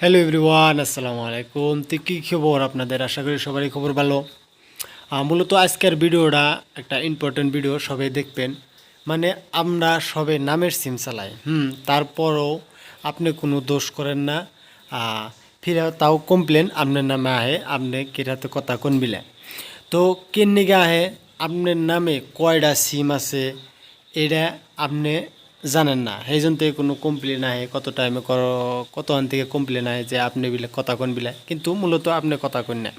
Hello everyone, আসসালামু আলাইকুম। তো কী খবর আপনাদের? আশা করি সবারই খবর ভালো। মূলত আজকের ভিডিওটা একটা ইম্পর্টেন্ট ভিডিও, সবাই দেখবেন। মানে আমরা সবে নামের সিম চালাই, তারপরও আপনি কোনো দোষ করেন না। ফিরে তাও কমপ্লেন আপনার নামে আহে, আপনি কেটাতে কথা কোন বিলে। তো কেন নিগে আহে, আপনার নামে কয়টা সিম আছে এটা আপনি জানেন না, সেই জন্য থেকে কোনো কমপ্লেন আহে। কত টাইমে কতক্ষণ থেকে কমপ্লেন আহে যে আপনি বিলে কথা কোন বিলে, কিন্তু মূলত আপনি কথা কোন না।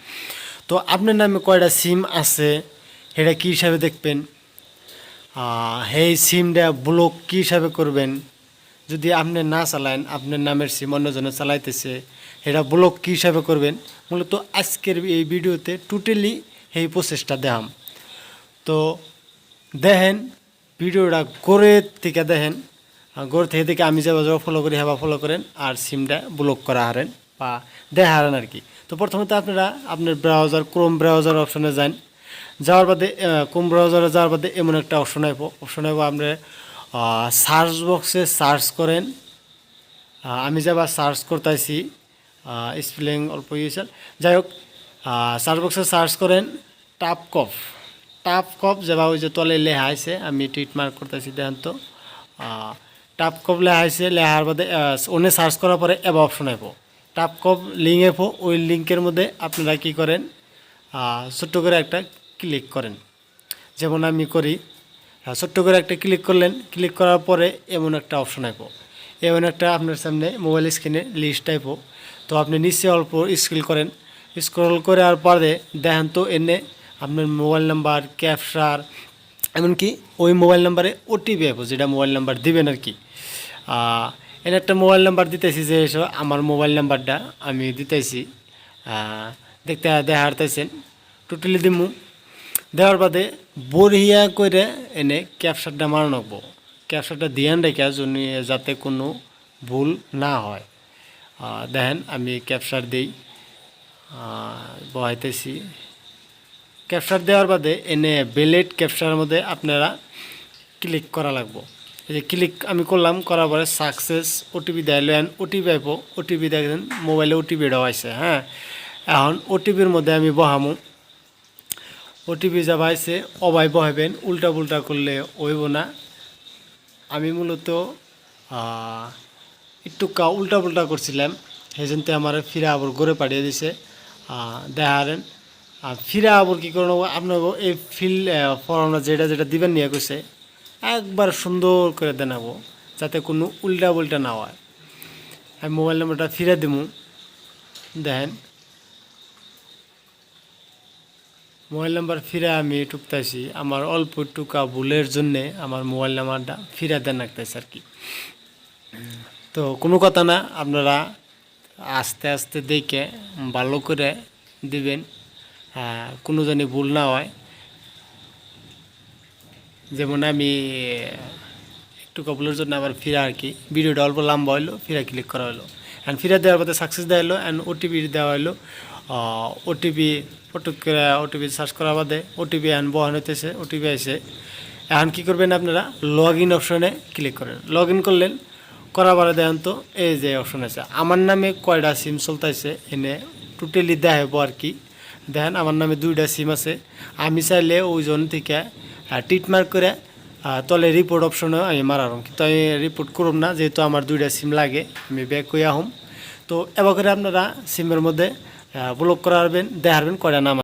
তো আপনার নামে কয়টা সিম আছে সেটা কী হিসাবে দেখবেন, সেই সিমটা ব্লক কী হিসাবে করবেন। যদি আপনি না চালান, আপনার নামের সিম অন্যজনে চালাইতেছে, সেটা ব্লক কী হিসাবে করবেন, মূলত আজকের এই ভিডিওতে টোটালি সেই প্রসেসটা দেখাম। তো দেখেন ভিডিওটা করে থেকে দেখেন, গোর থেকে দেখে আমি যাবো ফলো করি, হ্যাঁ ফলো করেন আর সিমটা ব্লক করা হারেন বা দেখা হারেন আর কি। তো প্রথমত আপনারা আপনার ব্রাউজার, ক্রোম ব্রাউজার অপশনে যান। যাওয়ার বাদে ক্রোম ব্রাউজারে যাওয়ার বাদে এমন একটা অপশন আইব আপনার সার্চ বক্সে সার্চ করেন। আমি যাবার সার্চ করতেছি, স্পেলিং অল্প ইয়েছে, যাই হোক, সার্চ বক্সে সার্চ করেন টাপ কপ যাবা, ওই যে তলে লেখা আছে, আমি টিট মার্ক করতেছি দেখেন তো। টাপ কপ লেখা আছে, লেখার বাদে ওনে সার্চ করার পরে এবার অপশন আইব টাপ কপ লিঙ্ক আইব। ওই লিঙ্কের মধ্যে আপনারা কী করেন, ছোট্ট করে একটা ক্লিক করেন, যেমন আমি করি। ছোট্ট করে একটা ক্লিক করলেন, ক্লিক করার পরে এমন একটা অপশন আইব, এমন একটা আপনার সামনে মোবাইল স্ক্রিনে লিস্ট আইব। তো আপনি নিচে অল্প স্ক্রল করেন, স্ক্রল করে আর পরে দেখেন তো এনে আপনার মোবাইল নাম্বার, ক্যাপচার, এমনকি ওই মোবাইল নাম্বারে ওটিপি আইব, যেটা মোবাইল নাম্বার দিবেন আর কি। এনে একটা মোবাইল নাম্বার দিতেছি, যে আমার মোবাইল নাম্বারটা আমি দিতেছি, দেখতে দেখা হারতেছেন। টোটালি দিমু, দেওয়ার বাদে বড়িয়া করে এনে ক্যাপচারটা মারা রাখবো। ক্যাপচারটা ধ্যান রেখে জন্য যাতে কোনো ভুল না হয়। দেখেন আমি ক্যাপচার দিই, বহাইতেছি। ক্যাপচার দেওয়ার বাদে এনে বেলেট ক্যাপচারের মধ্যে আপনারা ক্লিক করা লাগবো। এই যে ক্লিক আমি করলাম, করার পরে সাকসেস ওটিপি দেখাইলো, অ্যান্ড ওটিপি আইব। ওটিপি দেখেন মোবাইলে ওটিপি দেওয়াইছে। এখন ওটিপির মধ্যে আমি বহামু। ওটিপি যা পাইছে অবাই বহাইবেন, উল্টা পুল্টা করলে হইব না। আমি মূলত একটু উল্টা পুল্টা করছিলাম, সেই জন্য আমার ফিরা আবার ঘরে পাঠিয়ে দিছে। দেখারেন ফিরা আবার কী করবো, আপনার এই ফর্মটা যেটা যেটা দিবেন নিয়ে গেছে একবার সুন্দর করে দেনাবো, যাতে কোনো উল্টা পুল্টা না হয়। আমি মোবাইল নাম্বারটা ফিরে দিমু। দেখেন মোবাইল নাম্বার ফিরে আমি টুকতাছি, আমার অল্প টুকা ভুলের জন্যে আমার মোবাইল নাম্বারটা ফিরে দেন রাখতেছে আর কি। তো কোনো কথা না, আপনারা আস্তে আস্তে দেখে ভালো করে দিবেন, কোনো জানি ভুল না হয়। যেমন আমি একটু কপলের জন্য আবার ফিরা আর কি, ভিডিওটা অল্প লম্বা হইলো, ফিরা ক্লিক করা হলো, অ্যান্ড ফিরা দেওয়ার পরে সাকসেস দেওয়া হলো, অ্যান্ড ওটিপি দেওয়া হলো। ওটিপি ফটক করে ওটিপি সার্চ করার বাদে ওটিপি এখন বহান হইতেছে, ওটিপি আসে। এখন কী করবেন, আপনারা লগ ইন অপশনে ক্লিক করেন। লগ ইন করলেন, করার পরে দেখেন তো এই যে অপশন আছে আমার নামে কয়টা সিম চলতেছে, এনে টোটালি দেখাবো আর কি। দেখেন আমার নামে 2টা সিম আছে। আমি চাইলে ওইজন থেকে ট্রিটমার্ক করে তলে রিপোর্ট অপশনে আমি মারাম, কিন্তু আমি রিপোর্ট করব না, যেহেতু আমার 2টা সিম লাগে, আমি ব্যাক হয়ে আহম। তো এবার করে আপনারা সিমের মধ্যে ব্লক করাবেন, দেখাবেন কয়টা নাম।